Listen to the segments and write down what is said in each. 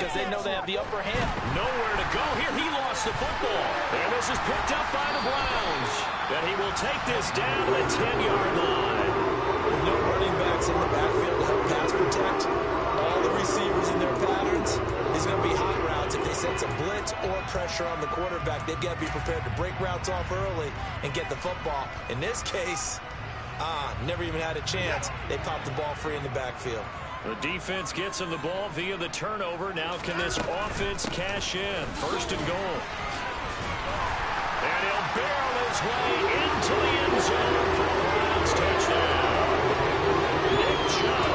because they know they have the upper hand. Nowhere to go here. He lost the football. And this is picked up by the Browns. And he will take this down to the 10-yard line. With no running backs in the backfield to help pass protect, all the receivers in their patterns, these are going to be hot routes. If they sense a blitz or pressure on the quarterback, they've got to be prepared to break routes off early and get the football. In this case, never even had a chance. They popped the ball free in the backfield. The defense gets him the ball via the turnover. Now can this offense cash in? First and goal. And he'll barrel his way into the end zone for the Browns touchdown. Nick Chubb,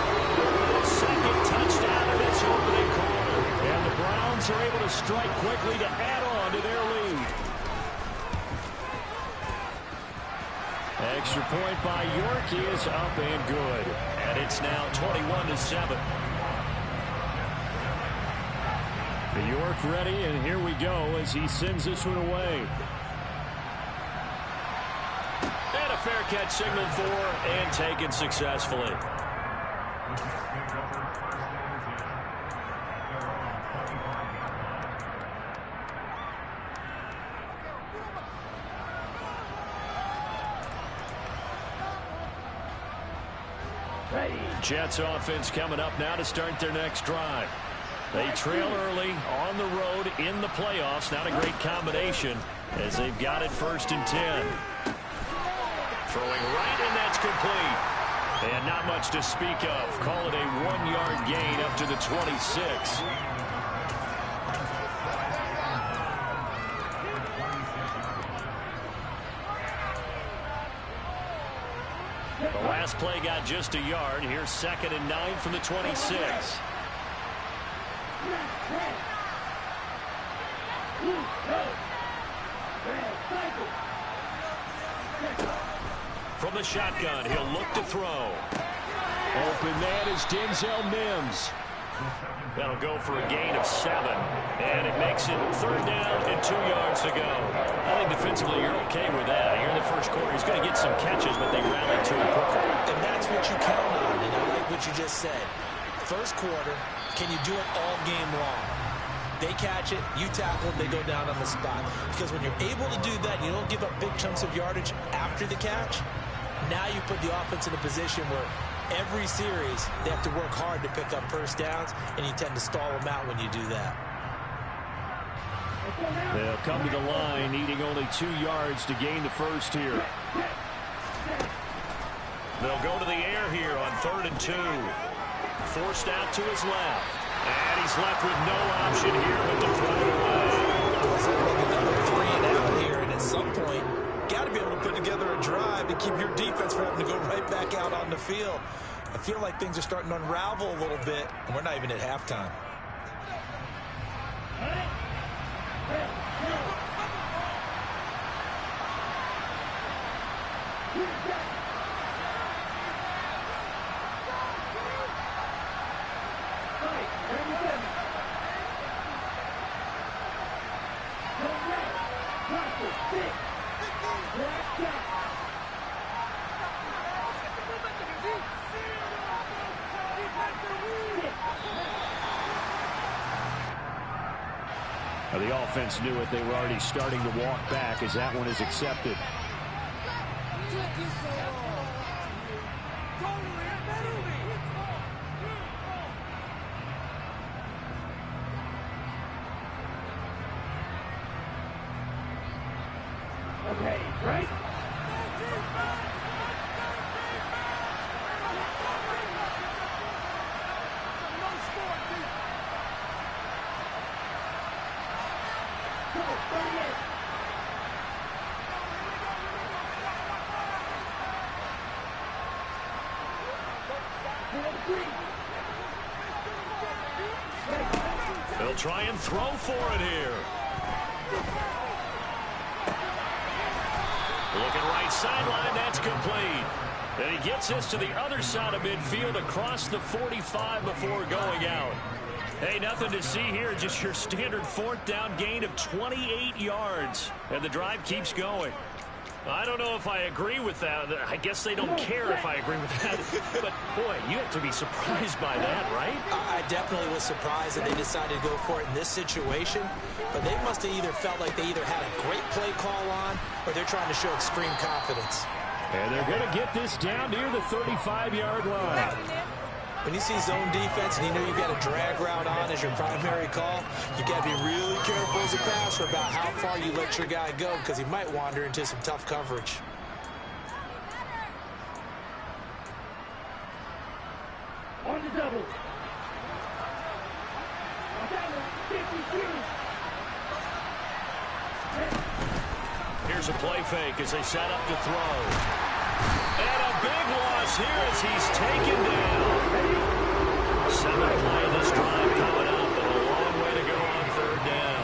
the second touchdown of this opening quarter. And the Browns are able to strike quickly to add on to their lead. Extra point by York is up and good. And it's now 21-7. York ready, and here we go as he sends this one away. And a fair catch signaled for and taken successfully. Jets offense coming up now to start their next drive. They trail early on the road in the playoffs. Not a great combination as they've got it 1st and 10. Throwing right, and that's complete. And not much to speak of. Call it a 1-yard gain up to the 26. The last play got just a yard. Here's 2nd and 9 from the 26. From the shotgun, he'll look to throw. Open man is Denzel Mims. That'll go for a gain of 7. And it makes it 3rd down and 2 yards to go. I think defensively you're okay with that. Here in the first quarter, he's going to get some catches, but they rally to him quickly. And that's what you count on, and I like what you just said. First quarter, can you do it all game long? They catch it, you tackle it, they go down on the spot. Because when you're able to do that, you don't give up big chunks of yardage after the catch. Now you put the offense in a position where every series they have to work hard to pick up first downs, and you tend to stall them out when you do that. They'll come to the line, needing only 2 yards to gain the first here. They'll go to the air here on 3rd and 2. Forced out to his left. And he's left with no option here but to throw it away. It's like another 3 and out here, and at some point, got to be able to put together a drive to keep your defense from having to go right back out on the field. I feel like things are starting to unravel a little bit, and we're not even at halftime. The offense knew it. They were already starting to walk back as that one is accepted. Okay, right? They'll try and throw for it here. Looking right sideline, that's complete. And he gets this to the other side of midfield across the 45 before going out. Hey, nothing to see here, just your standard 4th down gain of 28 yards. And the drive keeps going. I don't know if I agree with that. I guess they don't care if I agree with that. But, boy, you have to be surprised by that, right? I definitely was surprised that they decided to go for it in this situation. But they must have either felt like they either had a great play call on or they're trying to show extreme confidence. And they're going to get this down near the 35-yard line. When you see zone defense and you know you've got a drag route on as your primary call, you got to be really careful as a passer about how far you let your guy go because he might wander into some tough coverage. On the double. Here's a play fake as they set up to throw. And a big loss here as he's taken down. 7th play of this drive coming up, and a long way to go on 3rd down.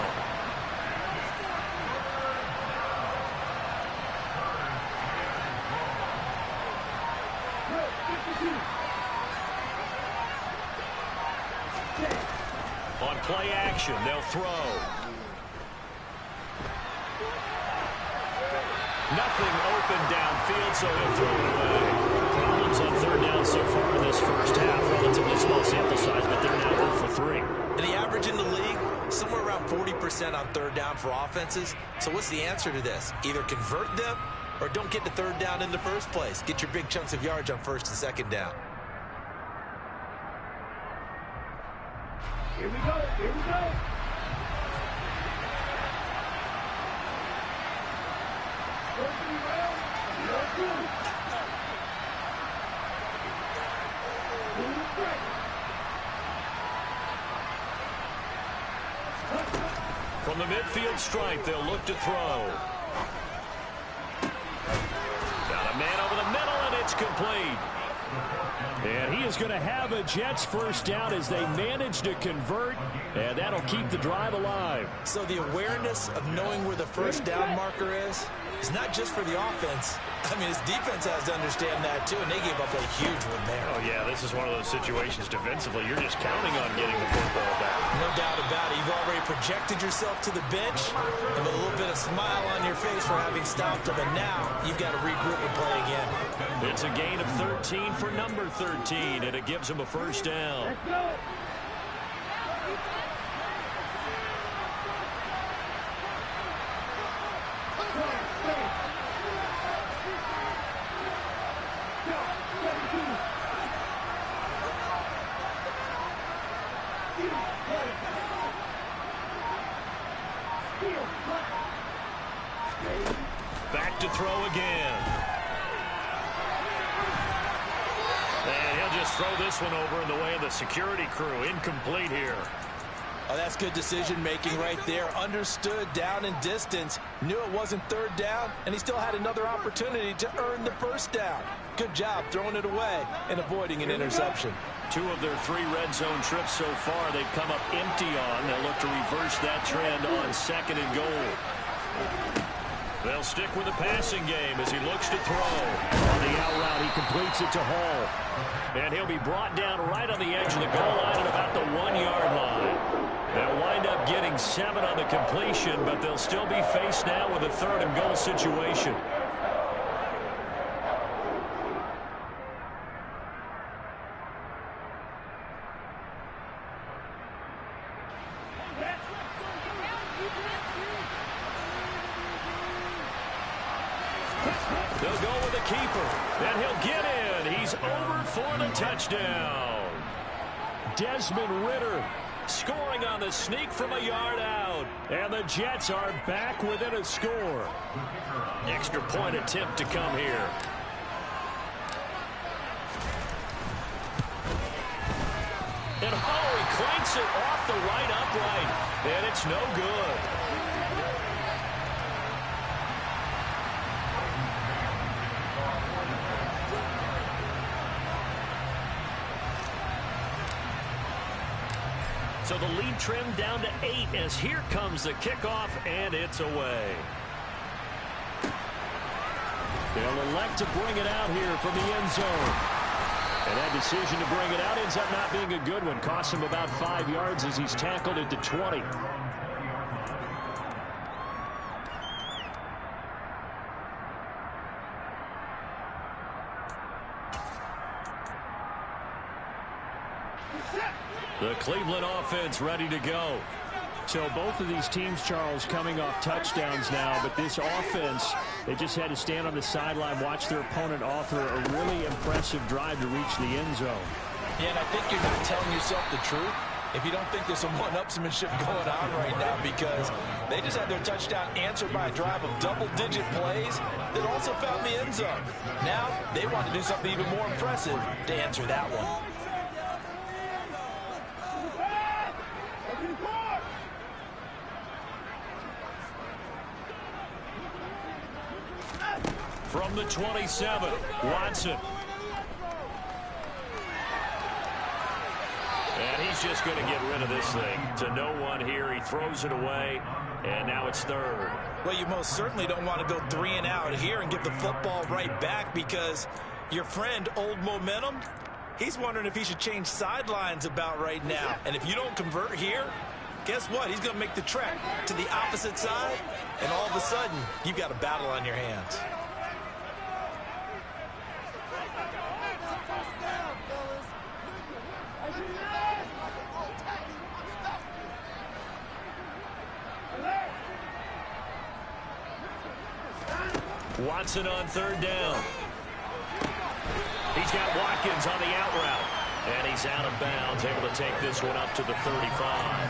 On play action, they'll throw. Nothing open downfield, so he'll throw it away. Problems on 3rd down so far in this first half. Relatively small sample size, but they're now 0 for 3. And the average in the league, somewhere around 40% on 3rd down for offenses. So what's the answer to this? Either convert them or don't get to 3rd down in the first place. Get your big chunks of yards on 1st and 2nd down. Here we go. Here we go. From the midfield stripe, they'll look to throw. Got a man over the middle, and it's complete. And he is going to have a Jets first down as they manage to convert, and that'll keep the drive alive. So the awareness of knowing where the first down marker is not just for the offense. I mean, his defense has to understand that, too, and they gave up a huge one there. Oh, yeah, this is one of those situations defensively. You're just counting on getting the football back. No doubt about it. You've already projected yourself to the bench and with a little bit of smile on your face for having stopped them, and now you've got to regroup and play again. It's a gain of 13 for number 13, and it gives him a first down. Let's go. Back to throw again. And he'll just throw this one over in the way of the security crew. Incomplete here. Oh, that's good decision-making right there. Understood down and distance. Knew it wasn't 3rd down, and he still had another opportunity to earn the first down. Good job throwing it away and avoiding an interception. 2 of their 3 red zone trips so far they've come up empty on. They'll look to reverse that trend on 2nd and goal. They'll stick with the passing game as he looks to throw. On the out route, he completes it to Hall. And he'll be brought down right on the edge of the goal line at about the 1-yard line. They'll wind up getting 7 on the completion, but they'll still be faced now with a 3rd and goal situation. They'll go with the keeper, and he'll get in. He's over for the touchdown. Desmond Ridder scoring on the sneak from a yard out. And the Jets are back within a score. Extra point attempt to come here. And he clanks it off the right upright, and it's no good. So the lead trimmed down to 8 as here comes the kickoff, and it's away. They'll elect to bring it out here from the end zone. And that decision to bring it out ends up not being a good one. Costs him about 5 yards as he's tackled at the 20. The Cleveland offense ready to go. So both of these teams, Charles, coming off touchdowns now, but this offense, they just had to stand on the sideline, watch their opponent author a really impressive drive to reach the end zone. Yeah, and I think you're not telling yourself the truth if you don't think there's some one-upsmanship going on right now, because they just had their touchdown answered by a drive of double-digit plays that also found the end zone. Now they want to do something even more impressive to answer that one. From the 27, Watson. And he's just going to get rid of this thing. To no one here. He throws it away, and now it's third. Well, you most certainly don't want to go 3 and out here and give the football right back, because your friend, Old Momentum, he's wondering if he should change sidelines about right now. And if you don't convert here, guess what? He's going to make the trek to the opposite side, and all of a sudden, you've got a battle on your hands. Watson on third down. He's got Watkins on the out route. And he's out of bounds, able to take this one up to the 35.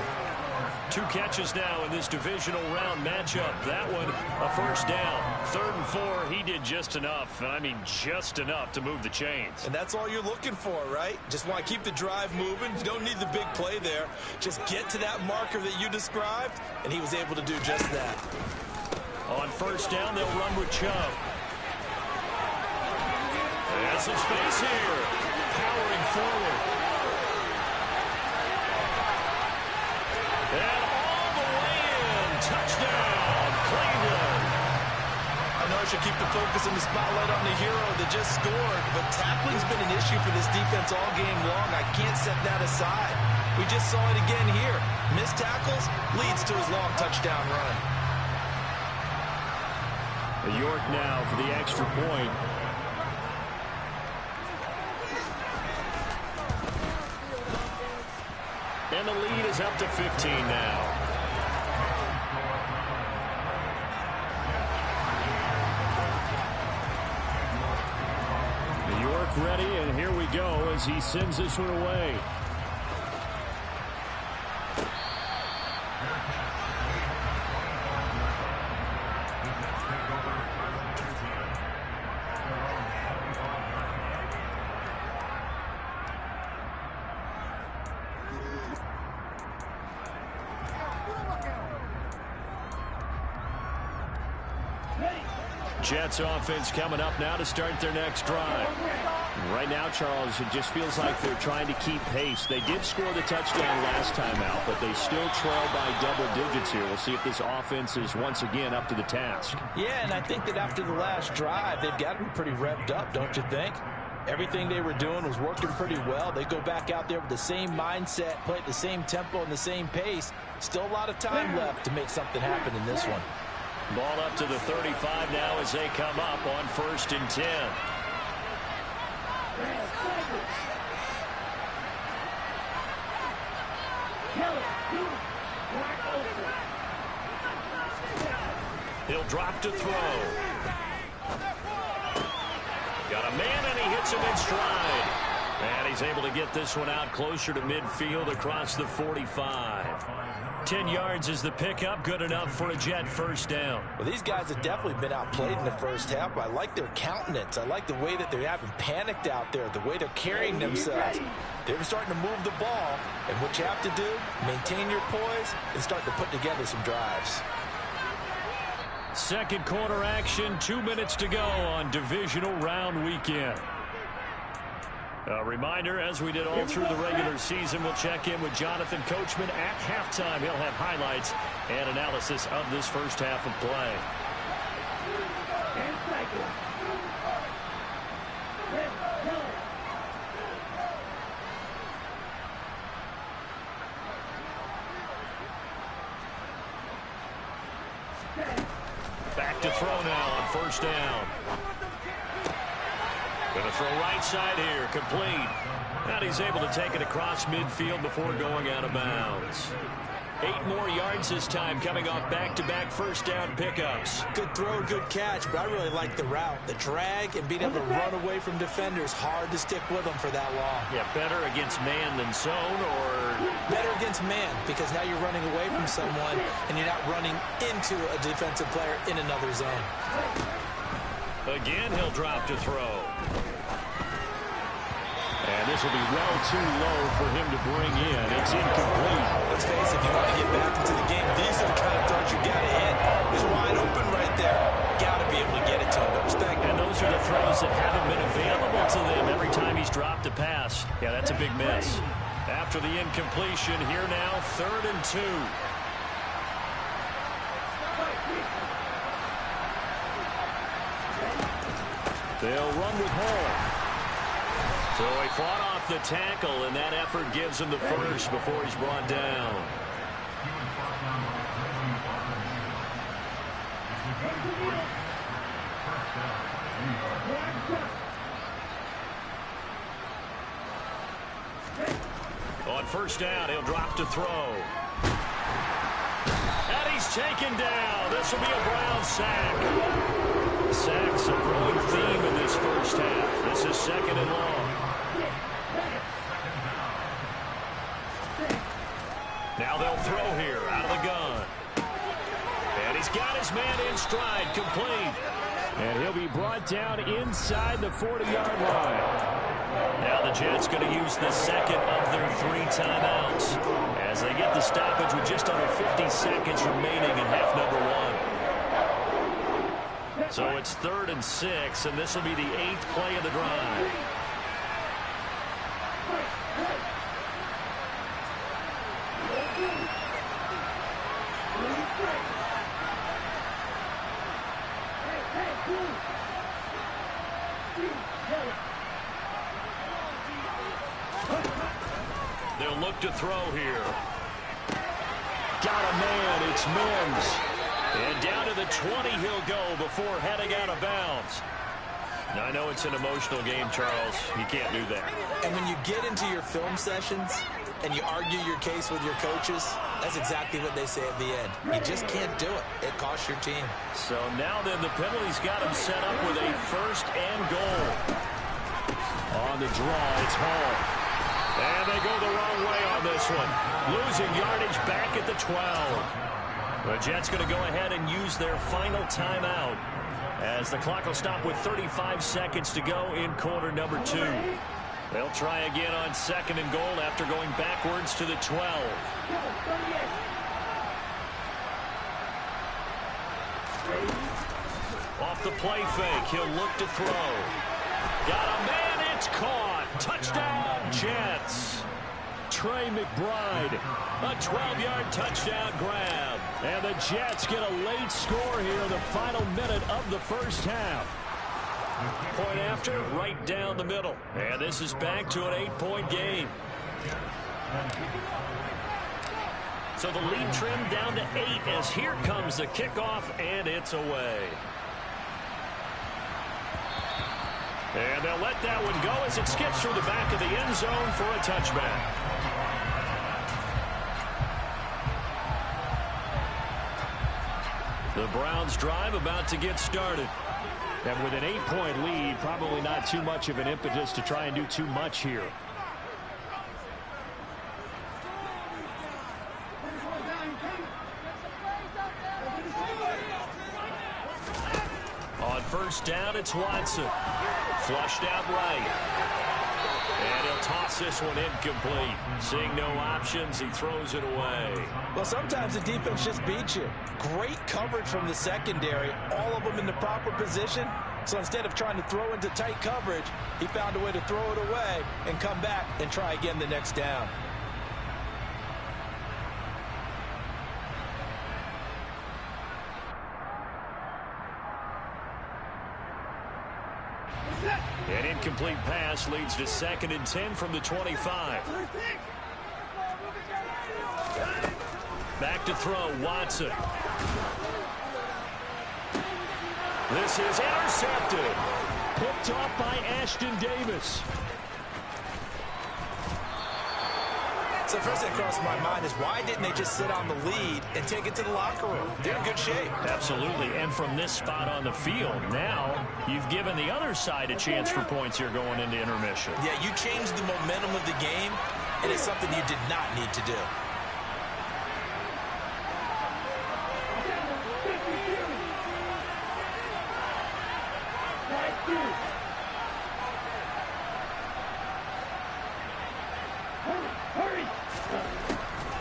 2 catches now in this divisional round matchup. That one, a first down. 3rd and 4, he did just enough. I mean, just enough to move the chains. And that's all you're looking for, right? Just want to keep the drive moving. You don't need the big play there. Just get to that marker that you described, and he was able to do just that. On first down, they'll run with Chubb. And some space here. Powering forward. And all the way in. Touchdown, Cleveland. I know I should keep the focus and the spotlight on the hero that just scored, but tackling's been an issue for this defense all game long. I can't set that aside. We just saw it again here. Missed tackles leads to his long touchdown run. York now for the extra point. And the lead is up to 15 now. York ready, and here we go as he sends this one away. Jets offense coming up now to start their next drive. Right now, Charles, it just feels like they're trying to keep pace. They did score the touchdown last time out, but they still trail by double digits here. We'll see if this offense is once again up to the task. Yeah, and I think that after the last drive, they've got to be pretty revved up, don't you think? Everything they were doing was working pretty well. They go back out there with the same mindset, play at the same tempo and the same pace. Still a lot of time left to make something happen in this one. Ball up to the 35 now as they come up on 1st and 10. He'll drop to throw. Got a man, and he hits him in stride. And he's able to get this one out closer to midfield across the 45. 10 yards is the pickup, good enough for a Jet first down. Well, these guys have definitely been outplayed in the first half, but I like their countenance. I like the way that they haven't panicked out there, the way they're carrying themselves. They're starting to move the ball, and what you have to do, maintain your poise and start to put together some drives. Second quarter action, 2 minutes to go on divisional round weekend. A reminder, as we did all through the regular season, we'll check in with Jonathan Coachman at halftime. He'll have highlights and analysis of this first half of play. Back to throw now on first down. Going to throw right side here, complete. And he's able to take it across midfield before going out of bounds. 8 more yards this time, coming off back-to-back first down pickups. Good throw, good catch, but I really like the route. The drag and being able to run away from defenders, hard to stick with them for that long. Yeah, better against man than zone, or? Better against man, because now you're running away from someone and you're not running into a defensive player in another zone. Again, he'll drop to throw. And this will be well too low for him to bring in. It's incomplete. Let's face it, if you want to get back into the game, these are the kind of throws you got to hit. He's wide open right there. Got to be able to get it to him. Respect. And those are the throws that haven't been available to them every time he's dropped a pass. Yeah, that's a big miss. After the incompletion, here now, 3rd and 2. They'll run with Hall. So he fought off the tackle, and that effort gives him the first before he's brought down. On first down, he'll drop to throw. And he's taken down. This will be a Brown sack. Sacks a growing theme in this first half. This is 2nd and long. Now they'll throw here out of the gun. And he's got his man in stride, complete. And he'll be brought down inside the 40-yard line. Now the Jets going to use the second of their 3 timeouts as they get the stoppage with just under 50 seconds remaining in half number 1. So it's 3rd and 6, and this will be the 8th play of the drive. They'll look to throw here. Got a man. It's Mims. And down to the 20 he'll go before heading out of bounds. Now, I know it's an emotional game, Charles. You can't do that. And when you get into your film sessions and you argue your case with your coaches, that's exactly what they say at the end. You just can't do it. It costs your team. So now then the penalty's got him set up with a 1st and goal. On the draw, it's Hall. And they go the wrong way on this one. Losing yardage back at the 12. The Jets going to go ahead and use their final timeout as the clock will stop with 35 seconds to go in quarter number 2. They'll try again on 2nd and goal after going backwards to the 12. Off the play fake, he'll look to throw. Got a man, it's caught. Touchdown, Jets. Trey McBride, a 12-yard touchdown grab. And the Jets get a late score here in the final minute of the first half. Point after, right down the middle. And this is back to an 8-point game. So the lead trimmed down to 8 as here comes the kickoff, and it's away. And they'll let that one go as it skips through the back of the end zone for a touchback. The Browns drive about to get started. And with an 8-point lead, probably not too much of an impetus to try and do too much here. On first down, it's Watson. Flushed out right. And he'll toss this one incomplete. Seeing no options, he throws it away. Well, sometimes the defense just beats you. Great coverage from the secondary. All of them in the proper position. So instead of trying to throw into tight coverage, he found a way to throw it away and come back and try again the next down. An incomplete pass leads to 2nd and 10 from the 25. Back to throw, Watson. This is intercepted. Picked off by Ashton Davis. So the first thing that crossed my mind is why didn't they just sit on the lead and take it to the locker room? They're in good shape. Absolutely. And from this spot on the field, now you've given the other side a chance for points here going into intermission. Yeah, you changed the momentum of the game, and it's something you did not need to do.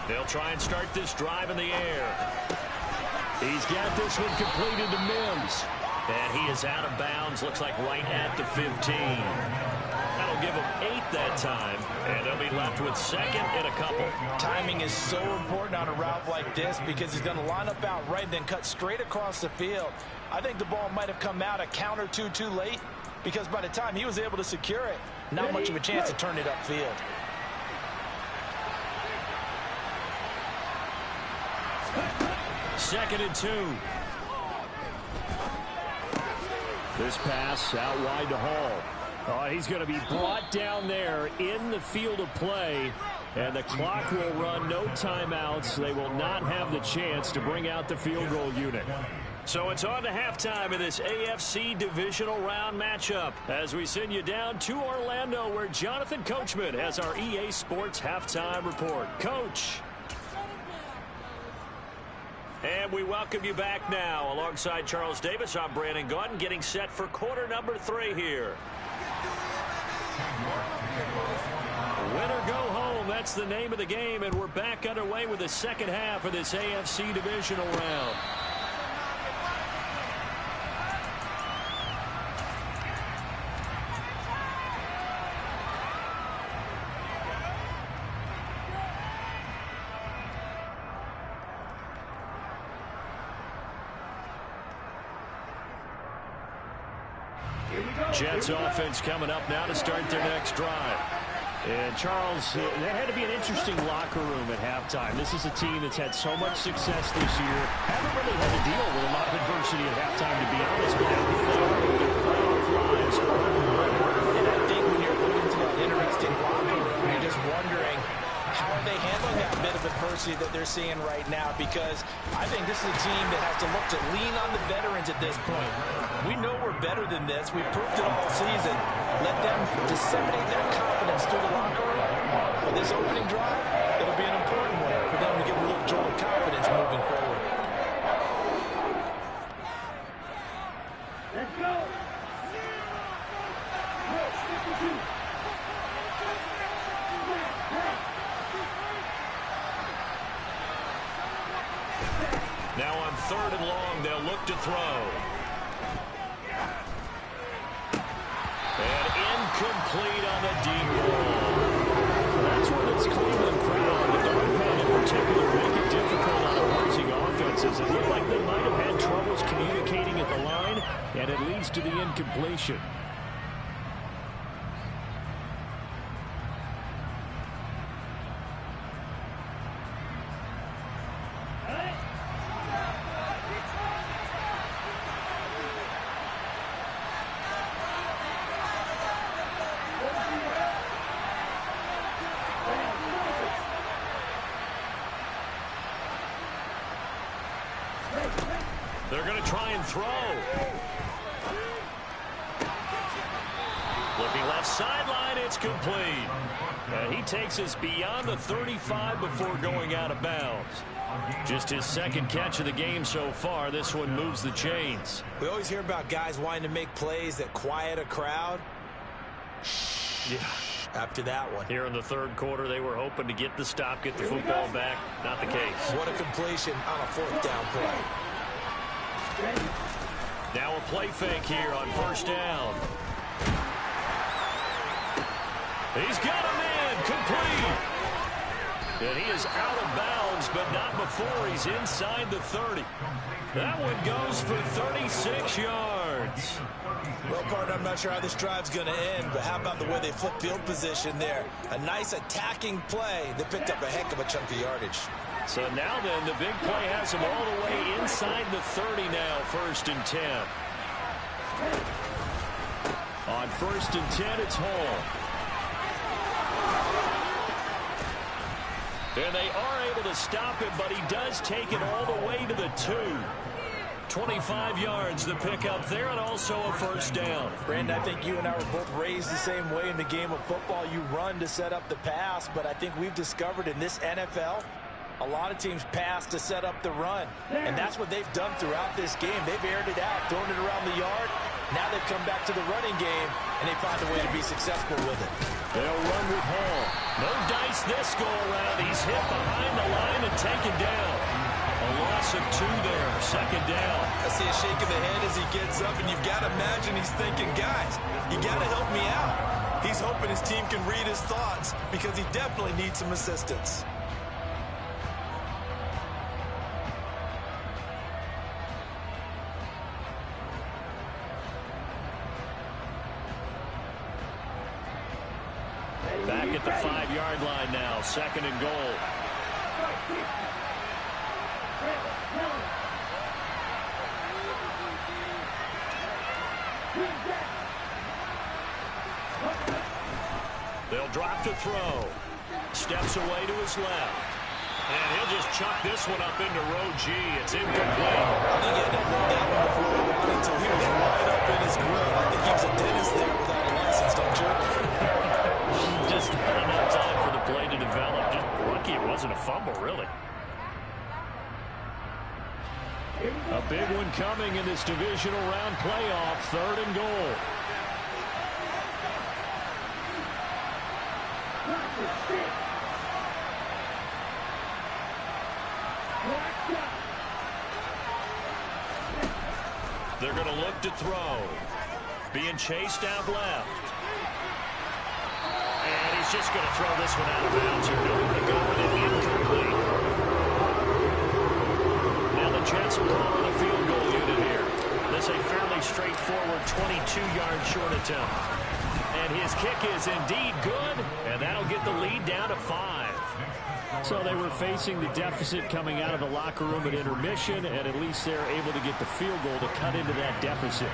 They'll try and start this drive in the air. He's got this one completed to Mims. And he is out of bounds, looks like right at the 15. That'll give him 8 that time, and they'll be left with second and a couple. Timing is so important on a route like this because he's going to line up out right and then cut straight across the field. I think the ball might have come out a count or two too late because by the time he was able to secure it, not much of a chance to turn it upfield. Second and 2. This pass out wide to Hall. Oh, he's going to be brought down there in the field of play, and the clock will run. No timeouts. They will not have the chance to bring out the field goal unit. So it's on to halftime of this AFC divisional round matchup as we send you down to Orlando where Jonathan Coachman has our EA Sports halftime report. Coach. And we welcome you back now. Alongside Charles Davis, I'm Brandon Gaudin, getting set for quarter number 3 here. Win or go home, that's the name of the game, and we're back underway with the second half of this AFC divisional round. Jets offense coming up now to start their next drive. And Charles, that had to be an interesting locker room at halftime. This is a team that's had so much success this year. Haven't really had to deal with a lot of adversity at halftime, to be honest. But now here they are with their playoff lives on the line. And I think when you're looking to that interesting locker room, you're just wondering how are they handling that bit of adversity that they're seeing right now, because I think this is a team that has to look to lean on the veterans at this point. We know we're better than this. We've proved it all season. Let them disseminate that confidence through the locker room. For this opening drive, it'll be an important one for them to get a little jolt of confidence moving forward. Let's go. Now on 3rd and long, they'll look to throw. And incomplete on the deep ball. That's what it's Cleveland crowd. The dark man in particular make it difficult on opposing offenses. It looked like they might have had troubles communicating at the line, and it leads to the incompletion. They're going to try and throw. Looking left sideline, it's complete. And he takes us beyond the 35 before going out of bounds. Just his second catch of the game so far. This one moves the chains. We always hear about guys wanting to make plays that quiet a crowd. Yeah. After that one. Here in the 3rd quarter, they were hoping to get the stop, get the football back. Not the case. What a completion on a 4th down play. Now a play fake here on 1st down. He's got him in, complete. And he is out of bounds, but not before he's inside the 30. That one goes for 36 yards. Well, partner, I'm not sure how this drive's going to end, but how about the way they flip field position there? A nice attacking play that picked up a heck of a chunk of yardage. So now then, the big play has him all the way inside the 30 now, 1st and 10. On 1st and 10, it's Hall. And they are able to stop him, but he does take it all the way to the 2. 25 yards the pickup there, and also a first down. Brandon, I think you and I were both raised the same way in the game of football. You run to set up the pass, but I think we've discovered in this NFL, a lot of teams pass to set up the run. And that's what they've done throughout this game. They've aired it out, thrown it around the yard. Now they've come back to the running game, and they find a way to be successful with it. They'll run with Hall. No dice this go around. He's hit behind the line and taken down. A loss of 2 there, second down. I see a shake of the head as he gets up, and you've got to imagine he's thinking, guys, you got to help me out. He's hoping his team can read his thoughts because he definitely needs some assistance. Back at the 5-yard line now, second and goal. They'll drop to throw. Steps away to his left. And he'll just chuck this one up into row G. It's incomplete. I think he had to know that one before he wanted until he was right up in his grill. I think he was a dentist there without a license, don't you? Just not enough time for the play to develop. Just lucky it wasn't a fumble, really. A big one coming in this divisional round playoff. Third and goal. They're going to look to throw. Being chased out left. And he's just going to throw this one out of bounds here. Nowhere to go with it. Incomplete. Now the Jets will call in a field goal unit here. This is a fairly straightforward 22-yard short attempt. And his kick is indeed good, and that'll get the lead down to 5. So they were facing the deficit coming out of the locker room at intermission, and at least they're able to get the field goal to cut into that deficit.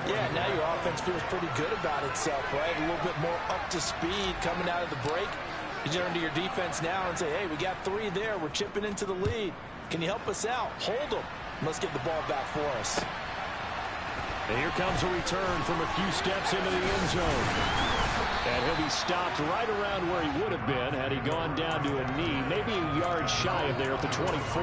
Yeah, now your offense feels pretty good about itself, right? A little bit more up to speed coming out of the break. You turn to your defense now and say, hey, we got 3 there. We're chipping into the lead. Can you help us out? Hold them. Let's get the ball back for us. And here comes a return from a few steps into the end zone. And he'll be stopped right around where he would have been had he gone down to a knee, maybe a yard shy of there at the 24.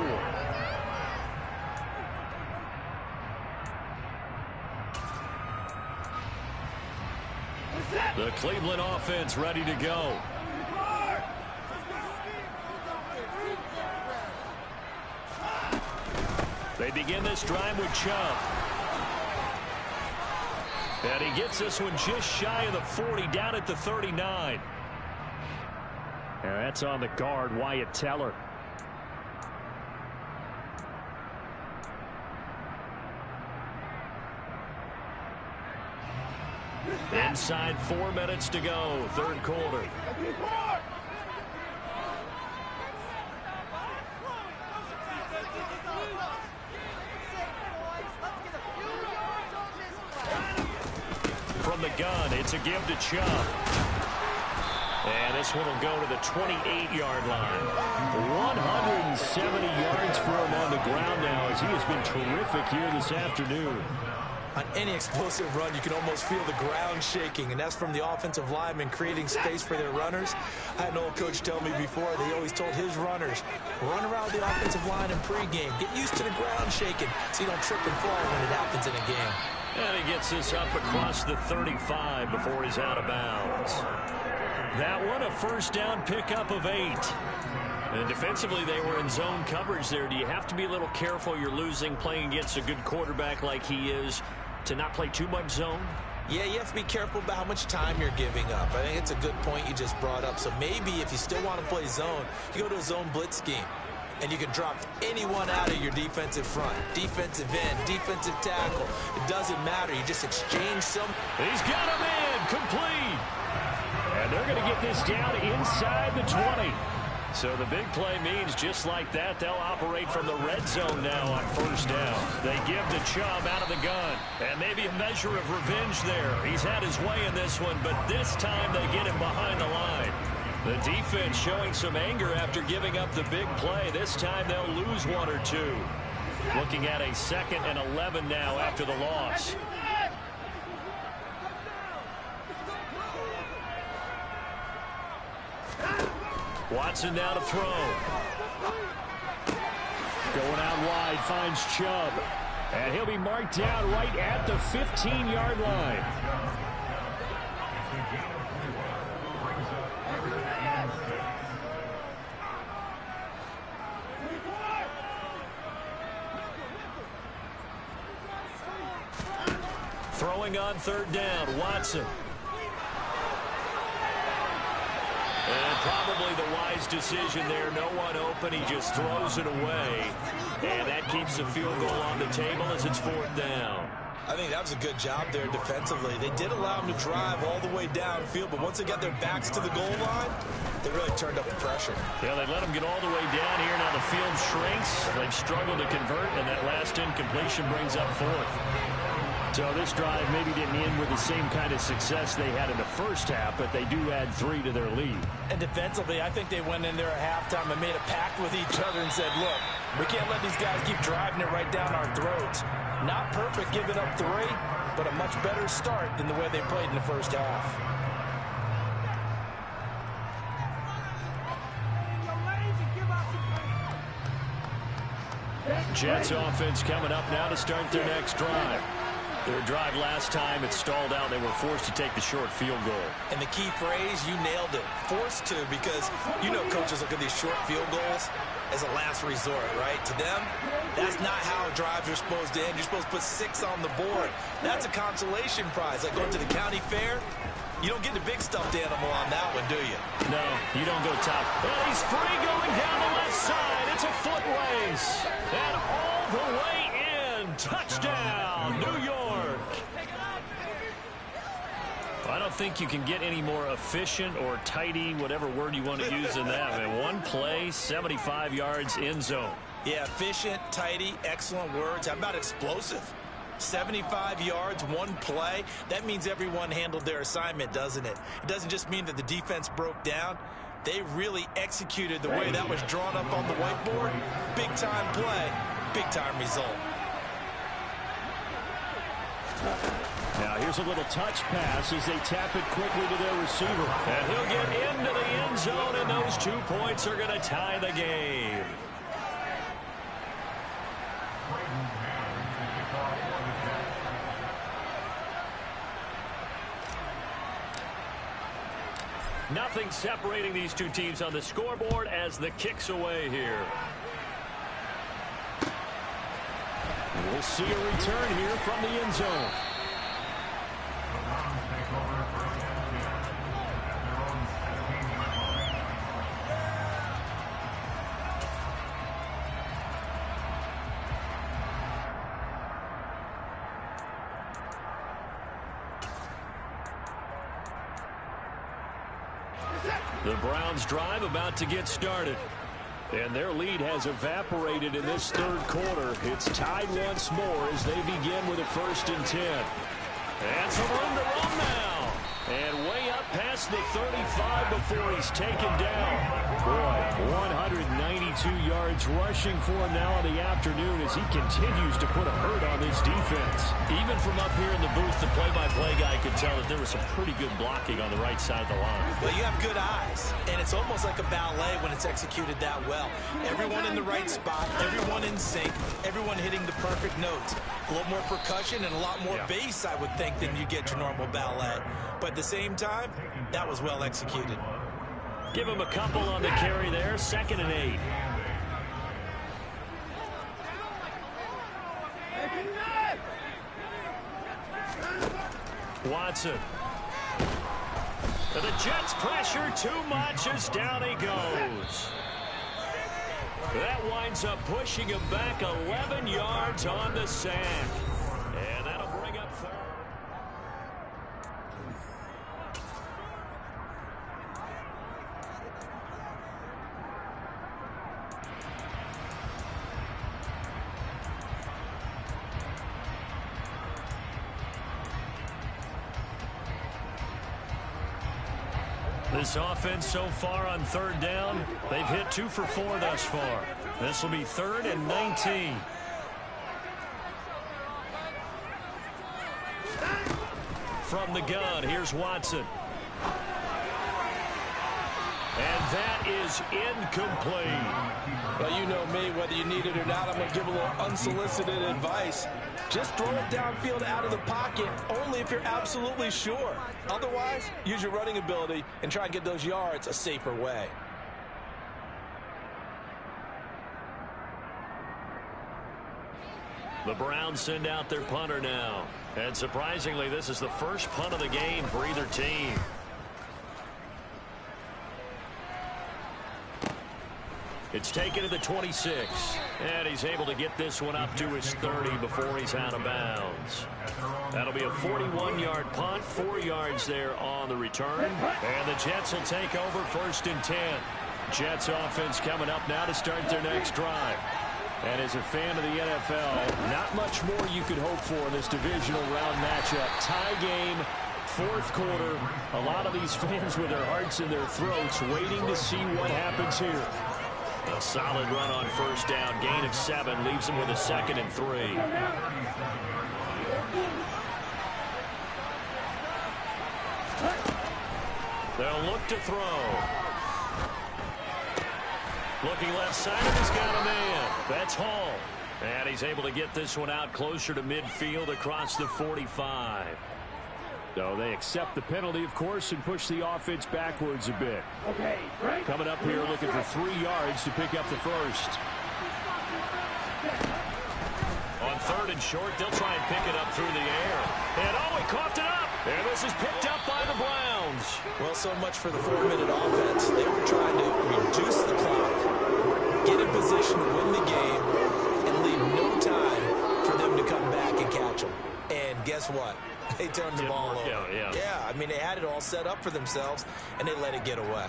The Cleveland offense ready to go. They begin this drive with Chubb. And he gets this one just shy of the 40, down at the 39. And that's on the guard, Wyatt Teller. Inside 4 minutes to go, third quarter. From the gun, it's a give to Chubb. And this one will go to the 28-yard line. 170 yards for him on the ground now as he has been terrific here this afternoon. On any explosive run, you can almost feel the ground shaking, and that's from the offensive linemen creating space for their runners. I had an old coach tell me before, they always told his runners, run around the offensive line in pregame. Get used to the ground shaking so you don't trip and fall when it happens in a game. And he gets this up across the 35 before he's out of bounds. That one, a first down pickup of 8. And defensively, they were in zone coverage there. Do you have to be a little careful? You're losing, playing against a good quarterback like he is, to not play too much zone? Yeah, you have to be careful about how much time you're giving up. I think it's a good point you just brought up. So maybe if you still want to play zone, you go to a zone blitz scheme. And you can drop anyone out of your defensive front. Defensive end, defensive tackle. It doesn't matter. You just exchange some. He's got him in. Complete. And they're going to get this down inside the 20. So the big play means just like that, they'll operate from the red zone now on first down. They give to Chubb out of the gun. And maybe a measure of revenge there. He's had his way in this one, but this time they get him behind the line. The defense showing some anger after giving up the big play. This time they'll lose one or two. Looking at a 2nd and 11 now after the loss. Watson now to throw. Going out wide, finds Chubb. And he'll be marked down right at the 15-yard line. Throwing on 3rd down, Watson. And probably the wise decision there. No one open. He just throws it away. And that keeps the field goal on the table as it's 4th down. I think that was a good job there defensively. They did allow them to drive all the way downfield, but once they got their backs to the goal line, they really turned up the pressure. Yeah, they let them get all the way down here. Now the field shrinks. They've struggled to convert, and that last incompletion brings up 4th. So this drive maybe didn't end with the same kind of success they had in the first half, but they do add 3 to their lead. And defensively, I think they went in there at halftime and made a pact with each other and said, look, we can't let these guys keep driving it right down our throats. Not perfect giving up 3, but a much better start than the way they played in the first half. Jets offense coming up now to start their next drive. Their drive last time, it stalled out. They were forced to take the short field goal. And the key phrase, you nailed it. Forced to, because you know coaches look at these short field goals as a last resort, right? To them, that's not how drives are supposed to end. You're supposed to put 6 on the board. That's a consolation prize. Like going to the county fair, you don't get the big stuffed animal on that one, do you? No, you don't go top. Well, he's free going down the left side. It's a foot race. And all the way in. Touchdown, New York. I don't think you can get any more efficient or tidy, whatever word you want to use in that. I mean, one play, 75 yards, end zone. Yeah, efficient, tidy, excellent words. How about explosive? 75 yards, one play. That means everyone handled their assignment, doesn't it? It doesn't just mean that the defense broke down. They really executed the way that was drawn up on the whiteboard. Big-time play, big-time result. Now here's a little touch pass as they tap it quickly to their receiver. And he'll get into the end zone, and those 2 points are going to tie the game. Nothing separating these two teams on the scoreboard as the kick's away here. We'll see a return here from the end zone. The Browns drive about to get started. And their lead has evaporated in this 3rd quarter. It's tied once more as they begin with a 1st and 10. And some room to run now. And way up past the 35 before he's taken down. Boy, 192 yards rushing for him now in the afternoon as he continues to put a hurt on this defense. Even from up here in the booth, the play-by-play guy could tell that there was some pretty good blocking on the right side of the line. Well, you have good eyes, and it's almost like a ballet when it's executed that well. Everyone in the right spot, everyone in sync, everyone hitting the perfect notes. A little more percussion and a lot more bass, I would think, than you get your normal ballet. But at the same time, that was well executed. Give him a couple on the carry there, 2nd and 8. Watson. The Jets pressure too much as down he goes. That winds up pushing him back 11 yards on the sack. And that'll bring up 3rd. This offense so far on third down, they've hit 2 for 4 thus far. This will be 3rd and 19. From the gun, here's Watson. And that is incomplete. Well, you know me, whether you need it or not, I'm going to give a little unsolicited advice. Just throw it downfield out of the pocket, only if you're absolutely sure. Otherwise, use your running ability and try and get those yards a safer way. The Browns send out their punter now. And surprisingly, this is the first punt of the game for either team. It's taken to the 26. And he's able to get this one up to his 30 before he's out of bounds. That'll be a 41-yard punt, 4 yards there on the return. And the Jets will take over 1st and 10. Jets offense coming up now to start their next drive. And as a fan of the NFL, not much more you could hope for in this divisional round matchup. Tie game, 4th quarter. A lot of these fans with their hearts in their throats waiting to see what happens here. A solid run on 1st down. Gain of 7 leaves them with a 2nd and 3. They'll look to throw. Looking left side, and he's got a man. That's Hall. And he's able to get this one out closer to midfield across the 45. So they accept the penalty, of course, and push the offense backwards a bit. Okay, break. Coming up here looking for 3 yards to pick up the first. On 3rd and short, they'll try and pick it up through the air. And oh, he coughed it up. And this is picked up by the Browns. Well, so much for the 4-minute offense. They were trying to reduce the clock, get in position to win the game, and leave no time for them to come back and catch them. And guess what? They turned the ball over. Yeah, I mean, they had it all set up for themselves, and they let it get away.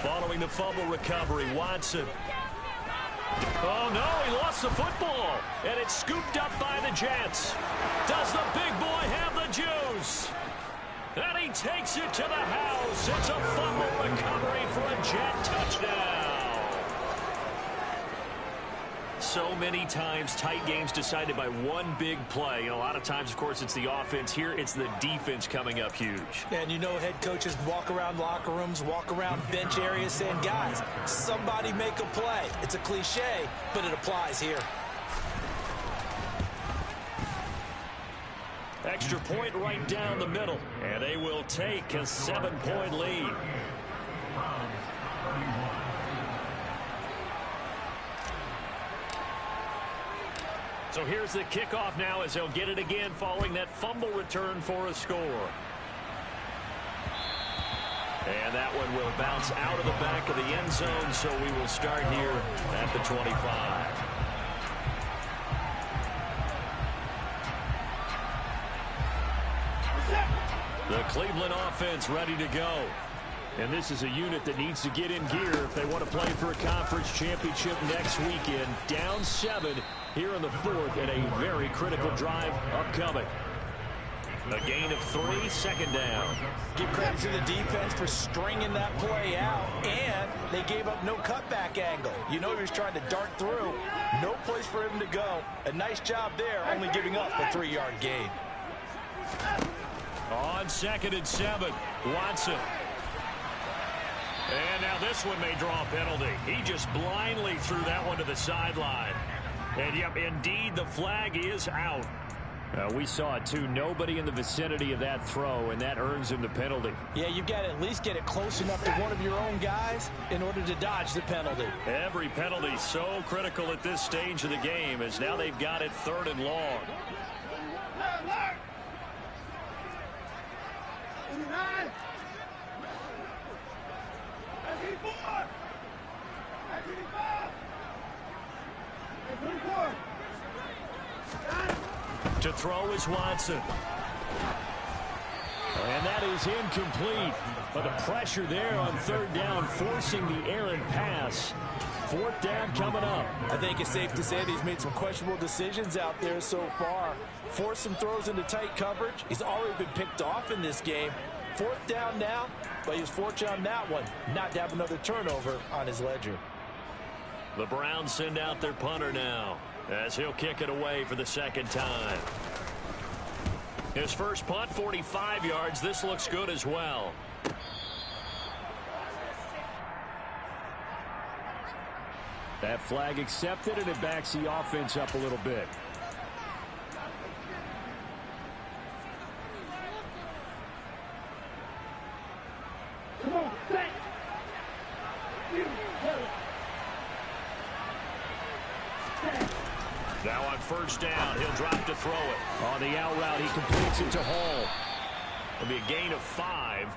Following the fumble recovery, Watson. Oh, no, he lost the football. And it's scooped up by the Jets. Does the big boy have the juice? And he takes it to the house. It's a fumble recovery for a Jet touchdown. So many times, tight games decided by one big play. And a lot of times, of course, it's the offense. Here, it's the defense coming up huge. And you know head coaches walk around locker rooms, walk around bench areas saying, guys, somebody make a play. It's a cliche, but it applies here. Extra point right down the middle. And they will take a 7-point lead. So here's the kickoff now as they'll get it again following that fumble return for a score. And that one will bounce out of the back of the end zone, so we will start here at the 25. The Cleveland offense ready to go. And this is a unit that needs to get in gear if they want to play for a conference championship next weekend. Down 7 here in the 4th, and a very critical drive upcoming. A gain of 3, 2nd down. Give credit to the defense for stringing that play out, and they gave up no cutback angle. You know he was trying to dart through. No place for him to go. A nice job there, only giving up a 3-yard gain. On 2nd and 7, Watson. And now this one may draw a penalty. He just blindly threw that one to the sideline. And, yep, indeed, the flag is out. We saw it, too. Nobody in the vicinity of that throw, and that earns him the penalty. Yeah, you've got to at least get it close enough to one of your own guys in order to dodge the penalty. Every penalty so critical at this stage of the game, as now they've got it 3rd and long. To throw is Watson. And that is incomplete. But the pressure there on third down, forcing the errant pass. Fourth down coming up. I think it's safe to say that he's made some questionable decisions out there so far. Forced some throws into tight coverage. He's already been picked off in this game. Fourth down now, but he was fortunate on that one not to have another turnover on his ledger. The Browns send out their punter now as he'll kick it away for the second time. His first punt, 45 yards. This looks good as well. That flag accepted, and it backs the offense up a little bit. Come on, set. Now on first down, he'll drop to throw it. On the out route, he completes it to Hall. It'll be a gain of 5,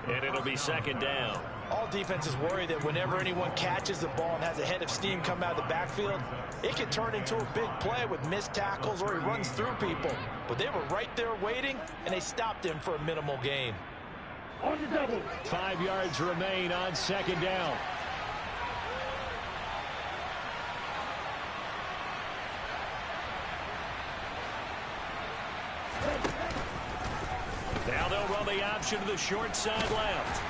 and it'll be second down. All defenses worry that whenever anyone catches the ball and has a head of steam come out of the backfield, it can turn into a big play with missed tackles or he runs through people. But they were right there waiting, and they stopped him for a minimal gain. On the double. 5 yards remain on second down. Now they'll run the option to the short side left.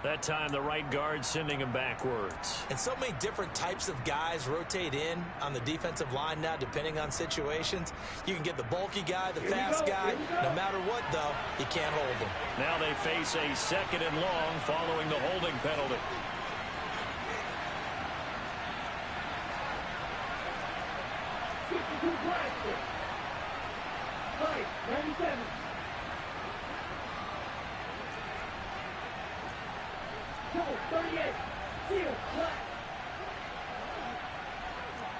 That time the right guard sending him backwards. And so many different types of guys rotate in on the defensive line now depending on situations. You can get the bulky guy, the fast guy. No matter what, though, you can't hold him. Now they face a second and long following the holding penalty. Right, 97. Go, 38. Seal, flat.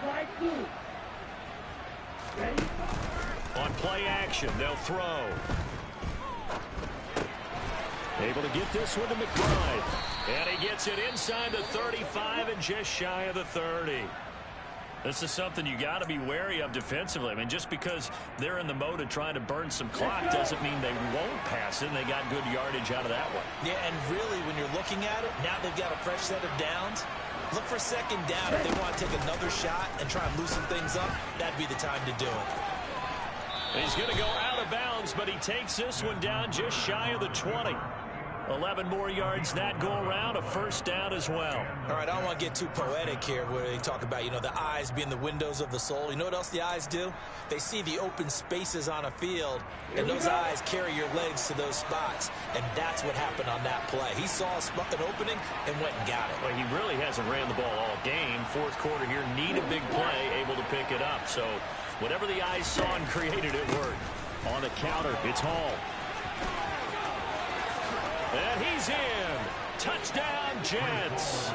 Flag 2. Ready? On play action, they'll throw. Able to get this one to McBride. And he gets it inside the 35 and just shy of the 30. This is something you got to be wary of defensively. I mean, just because they're in the mode of trying to burn some clock doesn't mean they won't pass it, and they got good yardage out of that one. Yeah, and really, when you're looking at it, now they've got a fresh set of downs. Look for second down if they want to take another shot and try and loosen things up. That'd be the time to do it. He's going to go out of bounds, but he takes this one down just shy of the 20. 11 more yards that go around, a first down as well. All right, I don't want to get too poetic here where they talk about, the eyes being the windows of the soul. You know what else the eyes do? They see the open spaces on a field, and those eyes carry your legs to those spots, and that's what happened on that play. He saw an opening and went and got it. Well, he really hasn't ran the ball all game. Fourth quarter here, need a big play, able to pick it up. So whatever the eyes saw and created, it worked. On the counter, it's Hall. And he's in. Touchdown, Jets.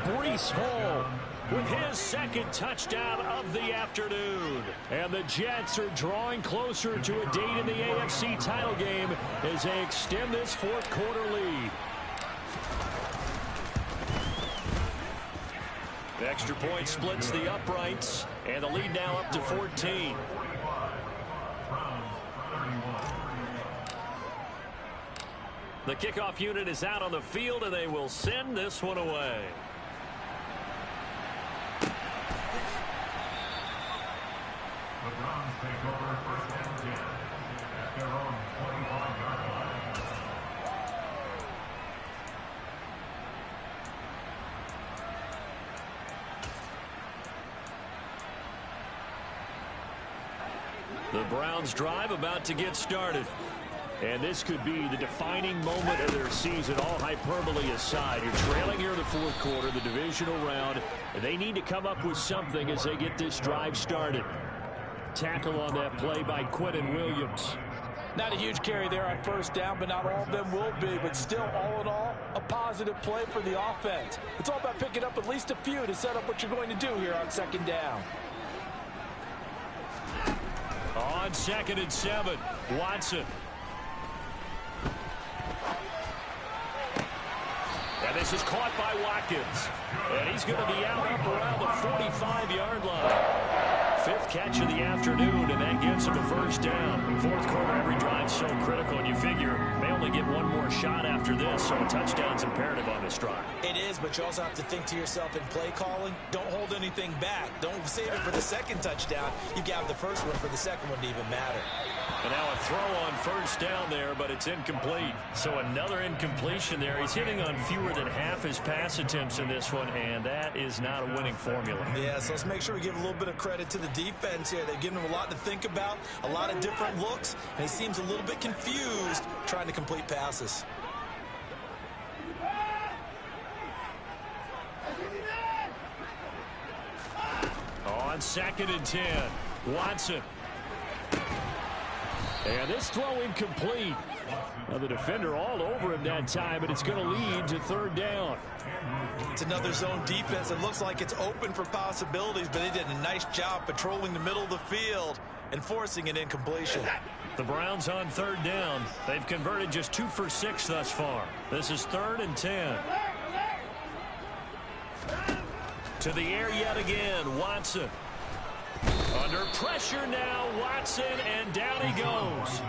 Breece Hall with his second touchdown of the afternoon. And the Jets are drawing closer to a date in the AFC title game as they extend this fourth quarter lead. The extra point splits the uprights, and the lead now up to 14. The kickoff unit is out on the field, and they will send this one away. The Browns take over first and 10 at their own 25-yard line. The Browns drive about to get started. And this could be the defining moment of their season, all hyperbole aside. You're trailing here in the fourth quarter, the divisional round. And they need to come up with something as they get this drive started. Tackle on that play by Quinnen Williams. Not a huge carry there on first down, but not all of them will be. But still, all in all, a positive play for the offense. It's all about picking up at least a few to set up what you're going to do here on second down. On 2nd and 7, Watson. And this is caught by Watkins. And he's going to be out up around the 45-yard line. Fifth catch of the afternoon, and that gives him a first down. Fourth quarter, every drive's so critical, and you figure they only get one more shot after this, so a touchdown's imperative on this drive. It is, but you also have to think to yourself in play calling, don't hold anything back. Don't save it for the second touchdown. You got the first one for the second one to even matter. And now a throw on first down there, but it's incomplete. So another incompletion there. He's hitting on fewer than half his pass attempts in this one, and that is not a winning formula. Yeah, so let's make sure we give a little bit of credit to the defense here. They've given him a lot to think about, a lot of different looks, and he seems a little bit confused trying to complete passes. On 2nd and 10, Watson. And this throw incomplete. Now the defender all over him that time, but it's going to lead to third down. It's another zone defense. It looks like it's open for possibilities, but they did a nice job patrolling the middle of the field and forcing an incompletion. The Browns on third down. They've converted just 2 for 6 thus far. This is 3rd and 10. To the air yet again, Watson. Under pressure now, Watson, and down he goes.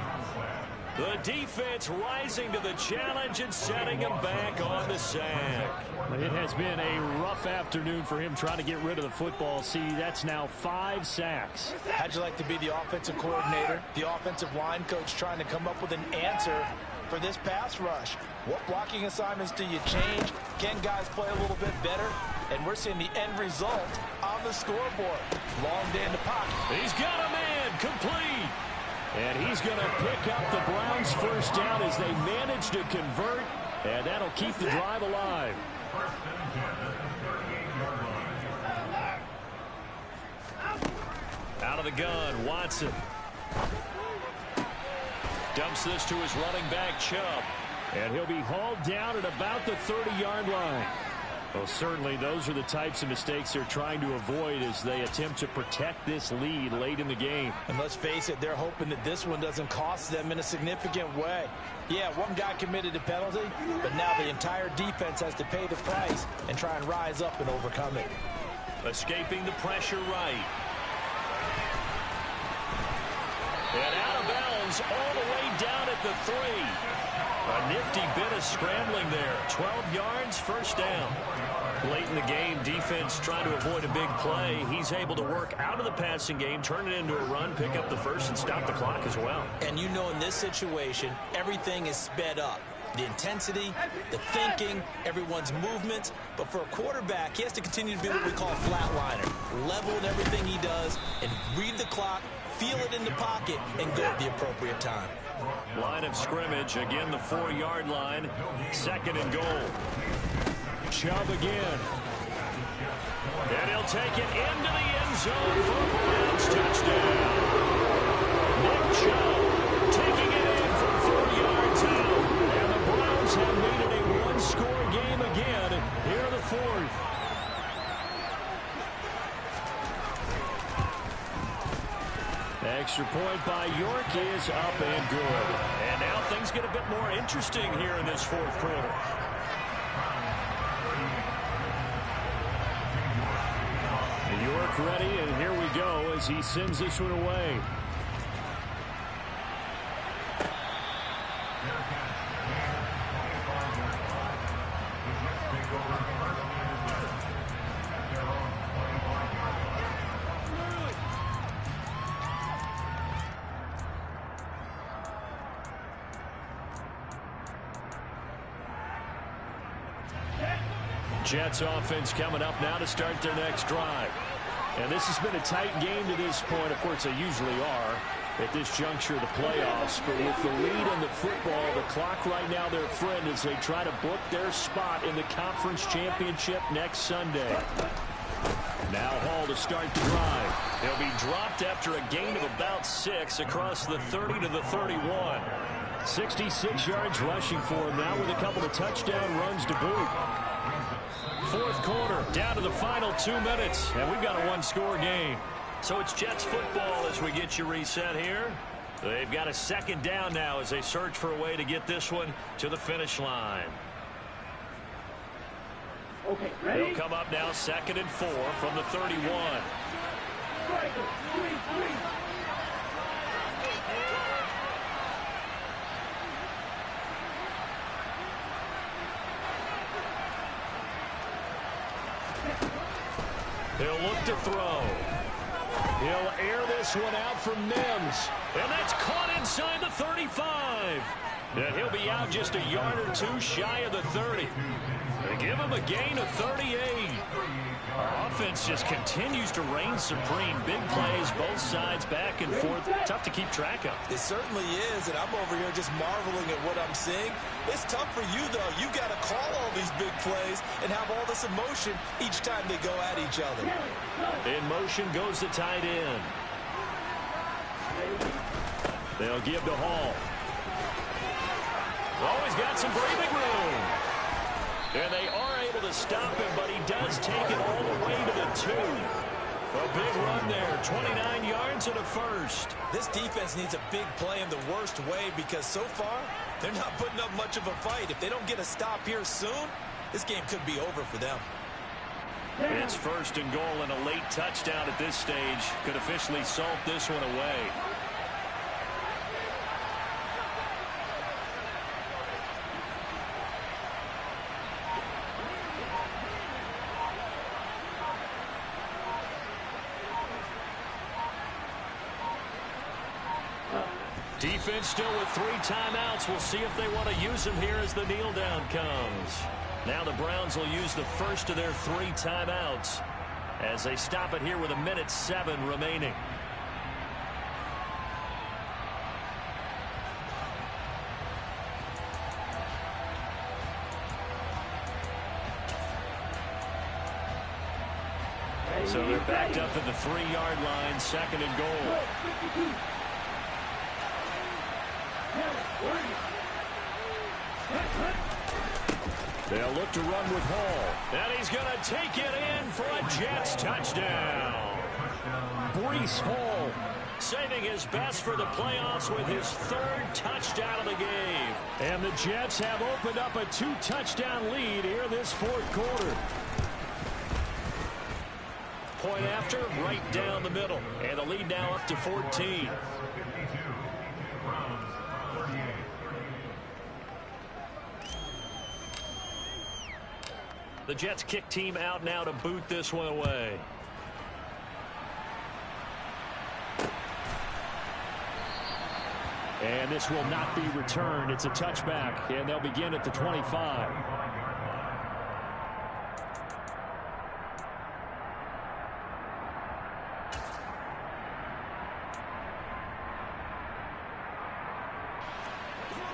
The defense rising to the challenge and setting him back on the sack. It has been a rough afternoon for him trying to get rid of the football. See, that's now 5 sacks. How'd you like to be the offensive coordinator, the offensive line coach trying to come up with an answer for this pass rush? What blocking assignments do you change? Can guys play a little bit better? And we're seeing the end result on the scoreboard. Long day in the pocket. He's got a man complete. And he's going to pick up the Browns' first down as they manage to convert. And that'll keep the drive alive. Out of the gun, Watson. Dumps this to his running back, Chubb. And he'll be hauled down at about the 30-yard line. Well, certainly those are the types of mistakes they're trying to avoid as they attempt to protect this lead late in the game. And let's face it, they're hoping that this one doesn't cost them in a significant way. Yeah, one guy committed a penalty, but now the entire defense has to pay the price and try and rise up and overcome it. Escaping the pressure right. And out of bounds all the way down at the 3. A nifty bit of scrambling there. 12 yards, first down. Late in the game, defense trying to avoid a big play. He's able to work out of the passing game, turn it into a run, pick up the first, and stop the clock as well. And you know in this situation, everything is sped up. The intensity, the thinking, everyone's movements. But for a quarterback, he has to continue to be what we call a flatliner. Level in everything he does and read the clock, feel it in the pocket, and go at the appropriate time. Line of scrimmage, again the 4-yard line. 2nd and goal. Chubb again. And he'll take it into the end zone for a Browns touchdown. Nick Chubb taking it in from 4 yards out. And the Browns have made it a one-score game again here in the 4th. Extra point by York is up and good. And now things get a bit more interesting here in this 4th quarter. York ready, and here we go as he sends this one away. Jets offense coming up now to start their next drive. And this has been a tight game to this point. Of course, they usually are at this juncture of the playoffs. But with the lead in the football, the clock right now their friend as they try to book their spot in the conference championship next Sunday. Now Hall to start the drive. He'll be dropped after a gain of about 6 across the 30 to the 31. 66 yards rushing for him now with a couple of touchdown runs to boot. 4th quarter, down to the final 2 minutes, and we've got a one-score game. So it's Jets football as we get you reset here. They've got a 2nd down now as they search for a way to get this one to the finish line. Okay, ready? They'll come up now 2nd and 4 from the 31. Striker, 3-3. He'll look to throw. He'll air this one out for Mims. And that's caught inside the 35. And he'll be out just a yard or two shy of the 30. They give him a gain of 38. Our offense just continues to reign supreme. Big plays, both sides, back and forth. Tough to keep track of. It certainly is, and I'm over here just marveling at what I'm seeing. It's tough for you, though. You got to call all these big plays and have all this emotion each time they go at each other. In motion goes the tight end. They'll give to Hall. Always got some breathing room. And they are able to stop him, but he does take it all the way to the 2. A big run there, 29 yards and a first. This defense needs a big play in the worst way because so far, they're not putting up much of a fight. If they don't get a stop here soon, this game could be over for them. It's 1st and goal, and a late touchdown at this stage could officially salt this one away. Defense still with 3 timeouts. We'll see if they want to use them here as the kneel down comes. Now the Browns will use the first of their 3 timeouts as they stop it here with 1:07 remaining. So they're backed up at the 3-yard line, 2nd and goal. They'll look to run with Hall. And he's going to take it in for a Jets touchdown. Breece Hall saving his best for the playoffs with his 3rd touchdown of the game. And the Jets have opened up a 2-touchdown lead here this 4th quarter. Point after, right down the middle. And the lead now up to 14. The Jets kick team out now to boot this one away. And this will not be returned. It's a touchback, and they'll begin at the 25.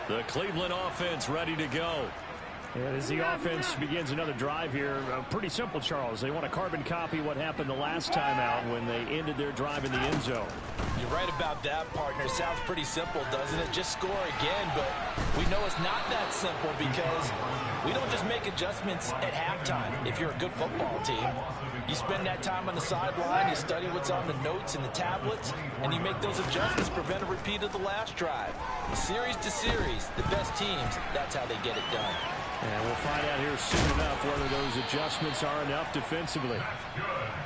The Cleveland offense ready to go. And as the offense begins another drive here, pretty simple, Charles. They want to carbon copy what happened the last time out when they ended their drive in the end zone. You're right about that, partner. Sounds pretty simple, doesn't it? Just score again, but we know it's not that simple because we don't just make adjustments at halftime. If you're a good football team, you spend that time on the sideline, you study what's on the notes and the tablets, and you make those adjustments, prevent a repeat of the last drive. Series to series, the best teams, that's how they get it done. And we'll find out here soon enough whether those adjustments are enough defensively.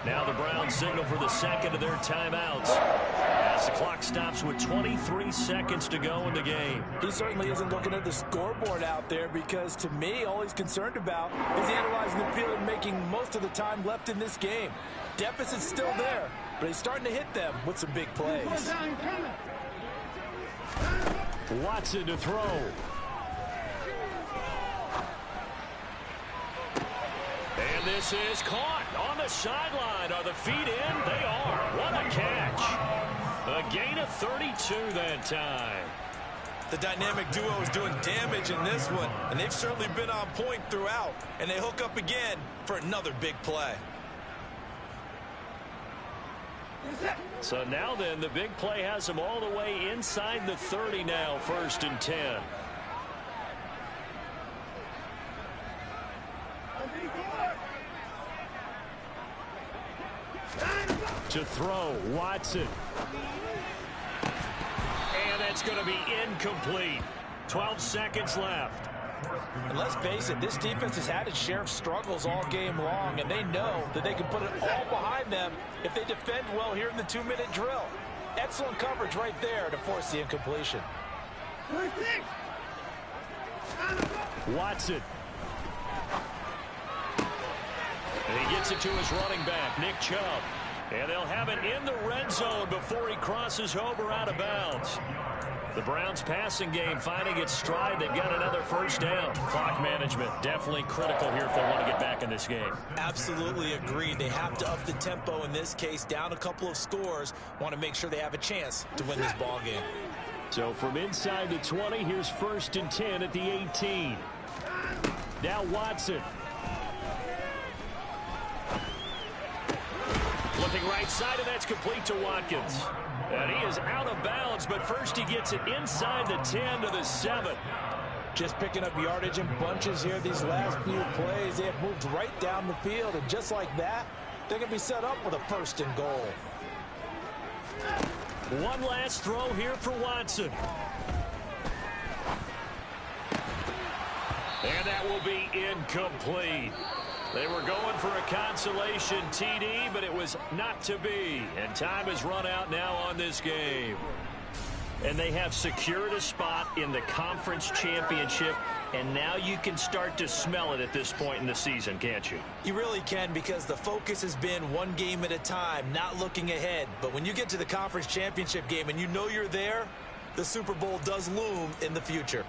Now the Browns signal for the 2nd of their timeouts as the clock stops with 23 seconds to go in the game. He certainly isn't looking at the scoreboard out there because, to me, all he's concerned about is analyzing the field and making most of the time left in this game. Deficit's still there, but he's starting to hit them with some big plays. Watson to throw. And this is caught on the sideline. Are the feet in? They are. What a catch. A gain of 32 that time. The dynamic duo is doing damage in this one, and they've certainly been on point throughout. And they hook up again for another big play. So now then, the big play has them all the way inside the 30 now, 1st and 10. To throw, Watson. And that's going to be incomplete. 12 seconds left. And let's face it, this defense has had its share of struggles all game long, and they know that they can put it all behind them if they defend well here in the 2-minute drill. Excellent coverage right there to force the incompletion. Watson. And he gets it to his running back, Nick Chubb. And they'll have it in the red zone before he crosses over out of bounds. The Browns passing game finding its stride. They've got another first down. Clock management definitely critical here if they want to get back in this game. Absolutely agreed. They have to up the tempo in this case, down a couple of scores. Want to make sure they have a chance to win this ball game. So from inside the 20, here's 1st and 10 at the 18. Now Watson. Looking right side, and that's complete to Watkins. And he is out of bounds, but first he gets it inside the 10 to the 7. Just picking up yardage in bunches here these last few plays. They have moved right down the field, and just like that, they're going to be set up with a 1st and goal. One last throw here for Watson. And that will be incomplete. They were going for a consolation TD, but it was not to be. And time has run out now on this game. And they have secured a spot in the conference championship, and now you can start to smell it at this point in the season, can't you? You really can, because the focus has been one game at a time, not looking ahead. But when you get to the conference championship game and you know you're there, the Super Bowl does loom in the future.